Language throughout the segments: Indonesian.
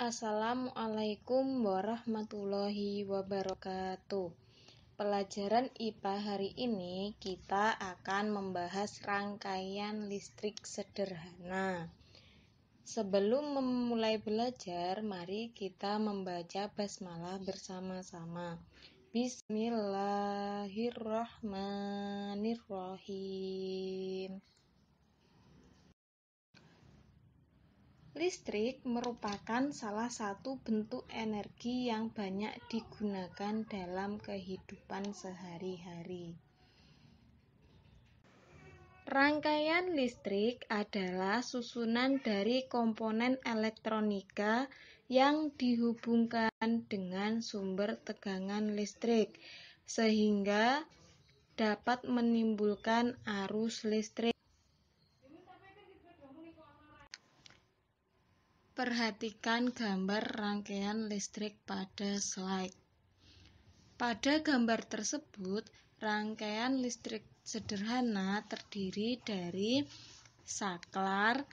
Assalamualaikum warahmatullahi wabarakatuh. Pelajaran IPA hari ini kita akan membahas rangkaian listrik sederhana. Sebelum memulai belajar, mari kita membaca basmalah bersama-sama. Bismillahirrahmanirrahim. Listrik merupakan salah satu bentuk energi yang banyak digunakan dalam kehidupan sehari-hari. Rangkaian listrik adalah susunan dari komponen elektronika yang dihubungkan dengan sumber tegangan listrik, sehingga dapat menimbulkan arus listrik. Perhatikan gambar rangkaian listrik pada slide. Pada gambar tersebut, rangkaian listrik sederhana terdiri dari saklar,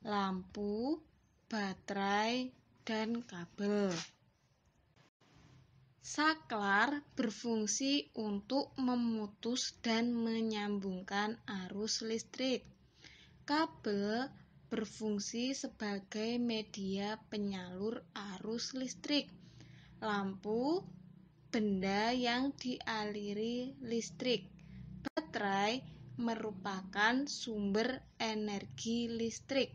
lampu, baterai, dan kabel. Saklar berfungsi untuk memutus dan menyambungkan arus listrik. Kabel berfungsi sebagai media penyalur arus listrik. Lampu, benda yang dialiri listrik. Baterai merupakan sumber energi listrik.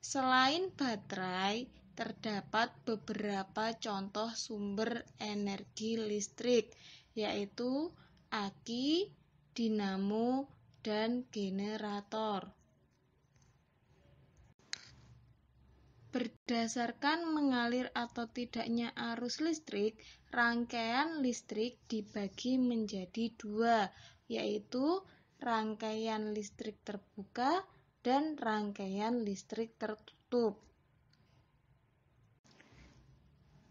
Selain baterai, terdapat beberapa contoh sumber energi listrik, yaitu aki, dinamo, dan generator. Berdasarkan mengalir atau tidaknya arus listrik, rangkaian listrik dibagi menjadi dua, yaitu rangkaian listrik terbuka dan rangkaian listrik tertutup.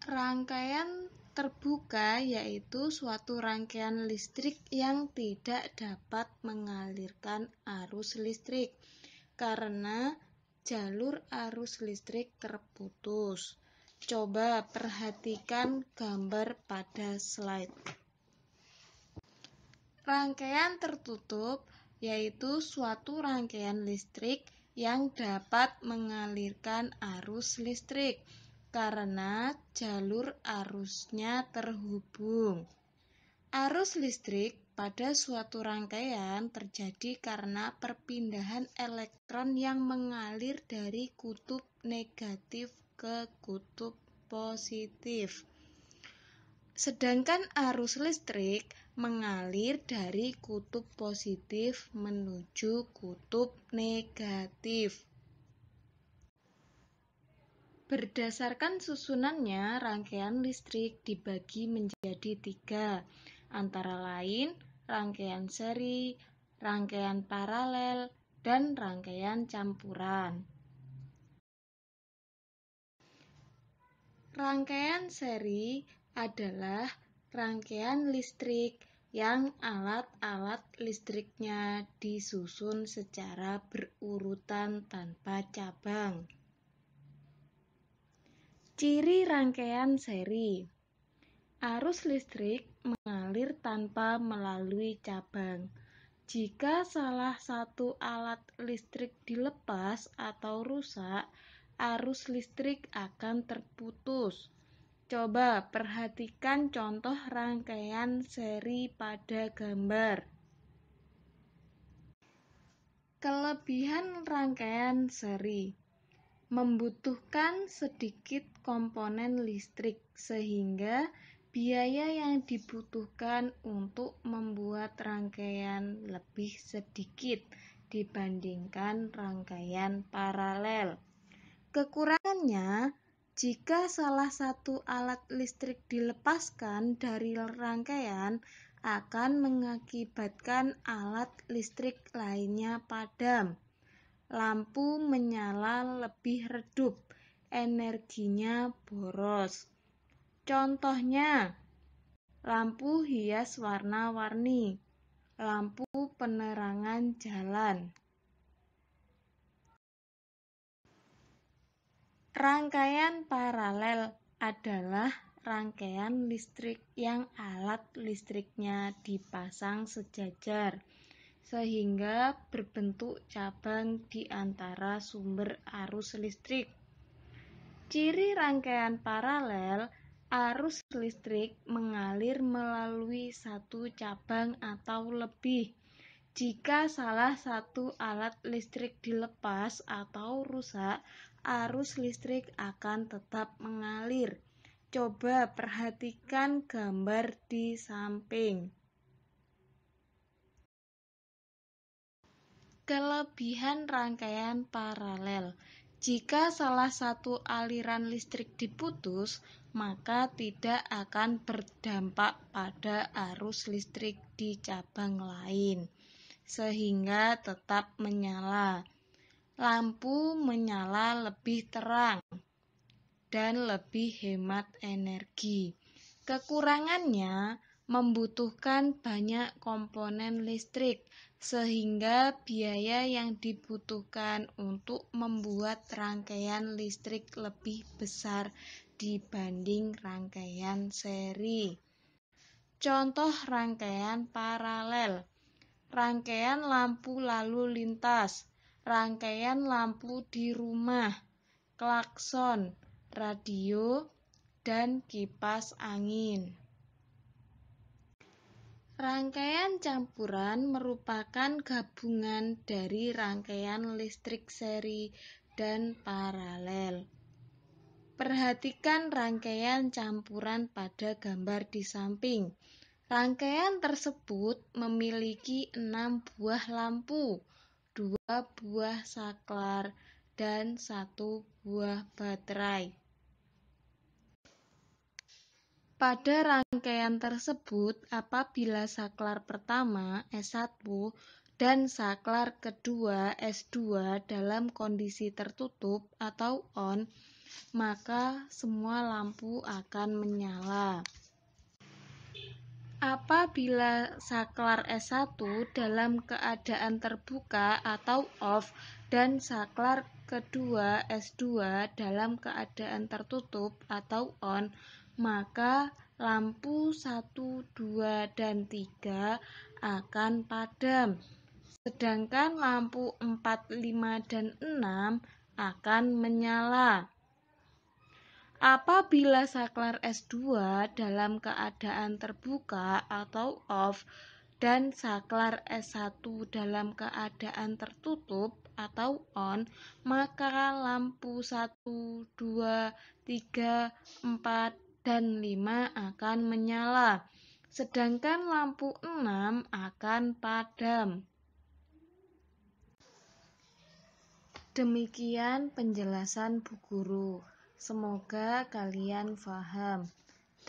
Rangkaian terbuka yaitu suatu rangkaian listrik yang tidak dapat mengalirkan arus listrik karena jalur arus listrik terputus. Coba perhatikan gambar pada slide. Rangkaian tertutup yaitu suatu rangkaian listrik yang dapat mengalirkan arus listrik karena jalur arusnya terhubung. Arus listrik pada suatu rangkaian terjadi karena perpindahan elektron yang mengalir dari kutub negatif ke kutub positif. Sedangkan arus listrik mengalir dari kutub positif menuju kutub negatif. Berdasarkan susunannya, rangkaian listrik dibagi menjadi tiga, antara lain rangkaian seri, rangkaian paralel, dan rangkaian campuran. Rangkaian seri adalah rangkaian listrik yang alat-alat listriknya disusun secara berurutan tanpa cabang. Ciri rangkaian seri: arus listrik mengalir tanpa melalui cabang. Jika salah satu alat listrik dilepas atau rusak, arus listrik akan terputus. Coba perhatikan contoh rangkaian seri pada gambar. Kelebihan rangkaian seri: membutuhkan sedikit komponen listrik sehingga biaya yang dibutuhkan untuk membuat rangkaian lebih sedikit dibandingkan rangkaian paralel. Kekurangannya, jika salah satu alat listrik dilepaskan dari rangkaian, akan mengakibatkan alat listrik lainnya padam. Lampu menyala lebih redup, energinya boros. Contohnya, lampu hias warna-warni, lampu penerangan jalan. Rangkaian paralel adalah rangkaian listrik yang alat listriknya dipasang sejajar, sehingga berbentuk cabang di antara sumber arus listrik. Ciri rangkaian paralel, arus listrik mengalir melalui satu cabang atau lebih. Jika salah satu alat listrik dilepas atau rusak, arus listrik akan tetap mengalir. Coba perhatikan gambar di samping. Kelebihan rangkaian paralel. Jika salah satu aliran listrik diputus, maka tidak akan berdampak pada arus listrik di cabang lain, sehingga tetap menyala. Lampu menyala lebih terang dan lebih hemat energi. Kekurangannya membutuhkan banyak komponen listrik, sehingga biaya yang dibutuhkan untuk membuat rangkaian listrik lebih besar dibanding rangkaian seri. Contoh rangkaian paralel: rangkaian lampu lalu lintas, rangkaian lampu di rumah, klakson, radio, dan kipas angin. Rangkaian campuran merupakan gabungan dari rangkaian listrik seri dan paralel. Perhatikan rangkaian campuran pada gambar di samping. Rangkaian tersebut memiliki 6 buah lampu, 2 buah saklar, dan 1 buah baterai. Pada rangkaian tersebut, apabila saklar pertama S1 dan saklar kedua S2 dalam kondisi tertutup atau on, maka semua lampu akan menyala. Apabila saklar S1 dalam keadaan terbuka atau off dan saklar kedua S2 dalam keadaan tertutup atau on, maka lampu 1, 2, dan 3 akan padam, sedangkan lampu 4, 5, dan 6 akan menyala. Apabila saklar S2 dalam keadaan terbuka atau off dan saklar S1 dalam keadaan tertutup atau on, maka lampu 1, 2, 3, 4, dan 5 akan menyala, sedangkan lampu 6 akan padam. Demikian penjelasan Bu Guru. Semoga kalian paham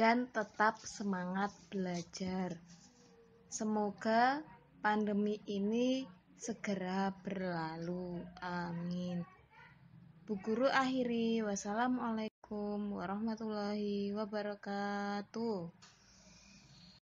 dan tetap semangat belajar. Semoga pandemi ini segera berlalu. Amin. Bu Guru akhiri. Wassalamualaikum warahmatullahi wabarakatuh.